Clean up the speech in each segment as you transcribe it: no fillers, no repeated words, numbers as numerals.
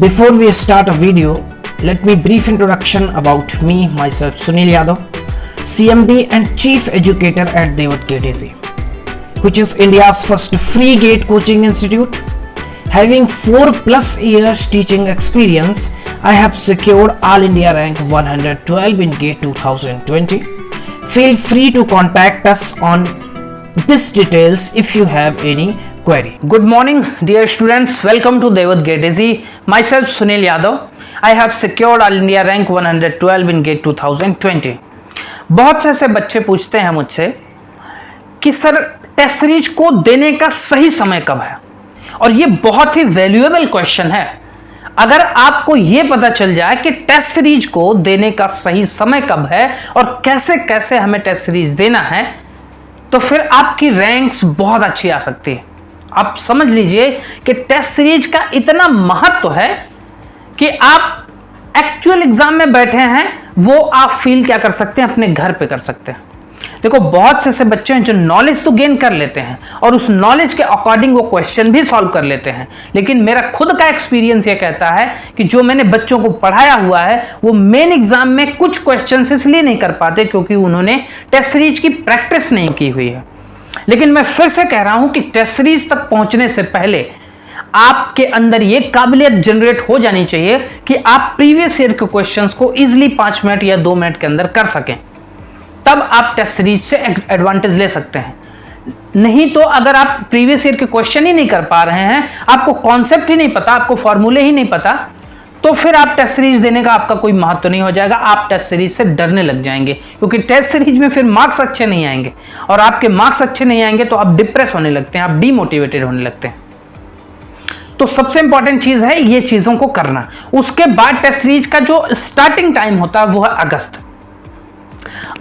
Before we start a video, let me brief introduction about me, myself Sunil Yadav, CMD and Chief Educator at Devat GATE, which is India's first free GATE coaching institute. Having 4+ years teaching experience, I have secured All India rank 112 in GATE 2020. Feel free to contact us on these details if you have any query. Good morning dear students, welcome to Devat GATE. Myself Sunil Yadav. I have secured All India rank 112 in GATE 2020. बहुत से ऐसे बच्चे पूछते हैं मुझसे कि sir test series को देने का सही समय कब है, और ये बहुत ही वैल्यूएबल क्वेश्चन है। अगर आपको ये पता चल जाए कि टेस्ट सीरीज को देने का सही समय कब है और कैसे कैसे हमें टेस्ट सीरीज देना है, तो फिर आपकी रैंक्स बहुत अच्छी आ सकती है। आप समझ लीजिए कि टेस्ट सीरीज का इतना महत्व है कि आप एक्चुअल एग्जाम में बैठे हैं वो आप फील क्या कर सकते हैं, अपने घर पे कर सकते हैं। देखो बहुत से ऐसे बच्चे हैं जो नॉलेज तो गेन कर लेते हैं और उस नॉलेज के अकॉर्डिंग वो क्वेश्चन भी सॉल्व कर लेते हैं, लेकिन मेरा खुद का एक्सपीरियंस ये कहता है कि जो मैंने बच्चों को पढ़ाया हुआ है वो मेन एग्जाम में कुछ क्वेश्चन इसलिए नहीं कर पाते क्योंकि उन्होंने टेस्ट सीरीज की प्रैक्टिस नहीं की हुई है। लेकिन मैं फिर से कह रहा हूं कि टेस्ट सीरीज तक पहुंचने से पहले आपके अंदर ये काबिलियत जनरेट हो जानी चाहिए कि आप प्रीवियस ईयर के क्वेश्चंस को इजीली 5 मिनट या 2 मिनट के अंदर कर सकें, तब आप टेस्ट सीरीज से एडवांटेज ले सकते हैं। नहीं तो अगर आप प्रीवियस ईयर के क्वेश्चन ही नहीं कर पा रहे हैं, आपको कॉन्सेप्ट ही नहीं पता, आपको फॉर्मूले ही नहीं पता, तो फिर आप टेस्ट सीरीज देने का आपका कोई महत्व नहीं हो जाएगा। आप टेस्ट सीरीज से डरने लग जाएंगे क्योंकि टेस्ट सीरीज में फिर मार्क्स अच्छे नहीं आएंगे, और आपके मार्क्स अच्छे नहीं आएंगे तो आप डिप्रेस होने लगते हैं, आप डीमोटिवेटेड होने लगते हैं। तो सबसे इंपॉर्टेंट चीज है ये चीजों को करना। उसके बाद टेस्ट सीरीज का जो स्टार्टिंग टाइम होता है वो है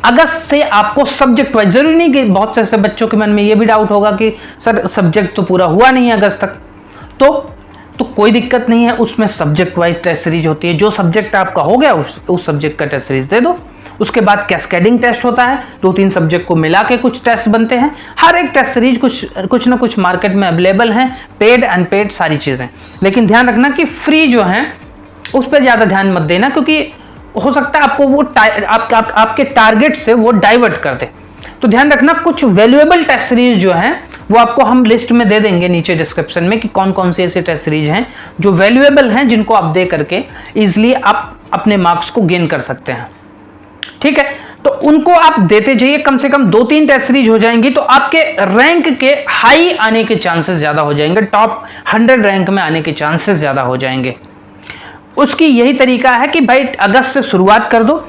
अगस्त से आपको सब्जेक्ट वाइज, जरूरी नहीं कि बहुत से ऐसे बच्चों के मन में ये भी डाउट होगा कि सर सब्जेक्ट तो पूरा हुआ नहीं है अगस्त तक, तो कोई दिक्कत नहीं है, उसमें सब्जेक्ट वाइज टेस्ट सीरीज होती है। जो सब्जेक्ट आपका हो गया उस सब्जेक्ट का टेस्ट सीरीज दे दो। उसके बाद कैस्केडिंग टेस्ट होता है, 2-3 सब्जेक्ट को मिला के कुछ टेस्ट बनते हैं। हर एक टेस्ट सीरीज कुछ ना कुछ मार्केट में अवेलेबल हैं, पेड अनपेड सारी चीज़ें। लेकिन ध्यान रखना कि फ्री जो है उस पर ज़्यादा ध्यान मत देना, क्योंकि हो सकता है आपको वो आपके टारगेट से वो डाइवर्ट कर दे। तो ध्यान रखना कुछ वैल्यूएबल टेस्ट सीरीज जो हैं वो आपको हम लिस्ट में दे देंगे नीचे डिस्क्रिप्शन में कि कौन कौन सी ऐसी टेस्ट सीरीज हैं जो वैल्यूएबल हैं, जिनको आप दे करके इजीली आप अपने मार्क्स को गेन कर सकते हैं। ठीक है, तो उनको आप देते जाइए, कम से कम 2-3 टेस्ट सीरीज हो जाएंगी तो आपके रैंक के हाई आने के चांसेस ज्यादा हो जाएंगे, टॉप 100 रैंक में आने के चांसेस ज्यादा हो जाएंगे। उसकी यही तरीका है कि भाई अगस्त से शुरुआत कर दो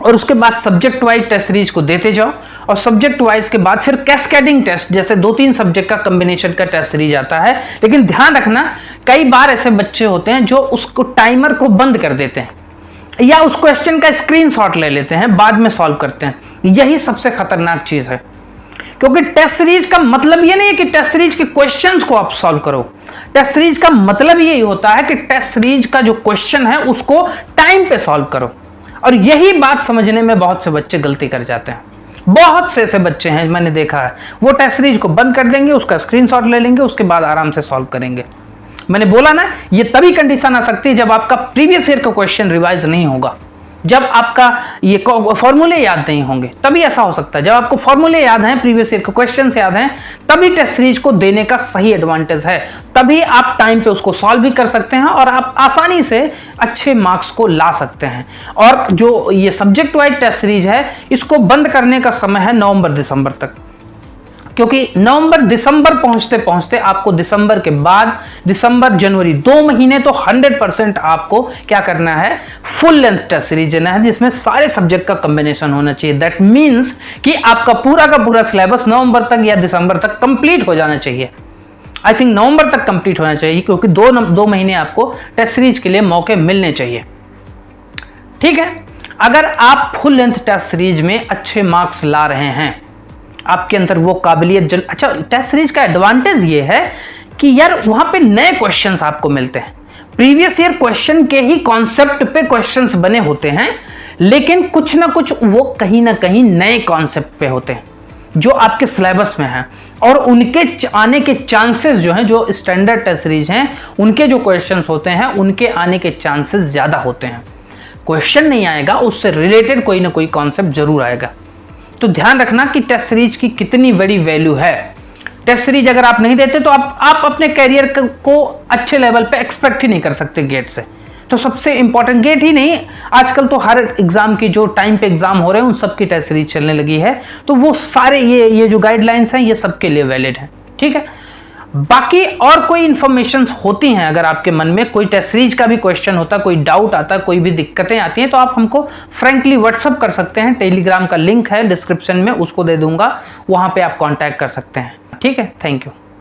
और उसके बाद सब्जेक्ट वाइज टेस्ट सीरीज को देते जाओ, और सब्जेक्ट वाइज के बाद फिर कैस्केडिंग टेस्ट, जैसे 2-3 सब्जेक्ट का कॉम्बिनेशन का टेस्ट सीरीज आता है। लेकिन ध्यान रखना कई बार ऐसे बच्चे होते हैं जो उसको टाइमर को बंद कर देते हैं या उस क्वेश्चन का स्क्रीनशॉट ले लेते हैं, बाद में सॉल्व करते हैं। यही सबसे खतरनाक चीज है, क्योंकि टेस्ट सीरीज का मतलब ये नहीं है कि टेस्ट सीरीज के क्वेश्चंस को आप सॉल्व करो। टेस्ट सीरीज का मतलब यही होता है कि टेस्ट सीरीज का जो क्वेश्चन है उसको टाइम पे सॉल्व करो, और यही बात समझने में बहुत से बच्चे गलती कर जाते हैं। बहुत से ऐसे बच्चे हैं मैंने देखा है, वो टेस्ट सीरीज को बंद कर देंगे, उसका स्क्रीनशॉट ले लेंगे, उसके बाद आराम से सॉल्व करेंगे। मैंने बोला ना, ये तभी कंडीशन आ सकती है जब आपका प्रीवियस ईयर का क्वेश्चन रिवाइज नहीं होगा, जब आपका ये फॉर्मूले याद नहीं होंगे, तभी ऐसा हो सकता है। जब आपको फॉर्मूले याद हैं, प्रीवियस ईयर के क्वेश्चंस याद हैं, तभी टेस्ट सीरीज को देने का सही एडवांटेज है। तभी आप टाइम पे उसको सॉल्व भी कर सकते हैं और आप आसानी से अच्छे मार्क्स को ला सकते हैं। और जो ये सब्जेक्ट वाइज टेस्ट सीरीज है, इसको बंद करने का समय है नवंबर-दिसंबर तक, क्योंकि नवंबर-दिसंबर पहुंचते पहुंचते आपको दिसंबर के बाद दिसंबर-जनवरी 2 महीने तो 100% आपको क्या करना है, फुल लेंथ टेस्ट सीरीज देना है, जिसमें सारे सब्जेक्ट का कॉम्बिनेशन होना चाहिए। दैट मींस कि आपका पूरा का पूरा सिलेबस नवंबर तक या दिसंबर तक कंप्लीट हो जाना चाहिए। आई थिंक नवंबर तक कंप्लीट होना चाहिए, क्योंकि 2 महीने आपको टेस्ट सीरीज के लिए मौके मिलने चाहिए। ठीक है, अगर आप फुल लेंथ टेस्ट सीरीज में अच्छे मार्क्स ला रहे हैं, आपके अंदर वो काबिलियत अच्छा, टेस्ट सीरीज का एडवांटेज ये है कि यार वहां पे नए क्वेश्चंस आपको मिलते हैं। प्रीवियस ईयर क्वेश्चन के ही कॉन्सेप्ट पे क्वेश्चंस बने होते हैं, लेकिन कुछ ना कुछ वो कहीं ना कहीं नए कॉन्सेप्ट पे होते हैं। जो आपके सिलेबस में है, और उनके आने के चांसेस जो हैं, जो स्टैंडर्ड टेस्ट सीरीज हैं उनके जो क्वेश्चंस होते हैं उनके आने के चांसेस ज़्यादा होते हैं। क्वेश्चन नहीं आएगा, उससे रिलेटेड कोई ना कोई कॉन्सेप्ट जरूर आएगा। तो ध्यान रखना कि टेस्ट सीरीज की कितनी बड़ी वैल्यू है। टेस्ट सीरीज अगर आप नहीं देते तो आप अपने कैरियर को अच्छे लेवल पे एक्सपेक्ट ही नहीं कर सकते गेट से। तो सबसे इंपॉर्टेंट, गेट ही नहीं, आजकल तो हर एग्जाम की जो टाइम पे एग्जाम हो रहे हैं उन सबकी टेस्ट सीरीज चलने लगी है। तो वो सारे ये जो गाइडलाइंस हैं ये सबके लिए वैलिड है, ठीक है। बाकी और कोई इंफॉर्मेशन होती हैं, अगर आपके मन में कोई टेस्ट सीरीज का भी क्वेश्चन होता, कोई डाउट आता, कोई भी दिक्कतें आती हैं, तो आप हमको फ्रेंकली व्हाट्सअप कर सकते हैं। टेलीग्राम का लिंक है डिस्क्रिप्शन में, उसको दे दूंगा, वहां पे आप कांटेक्ट कर सकते हैं, ठीक है। Thank you.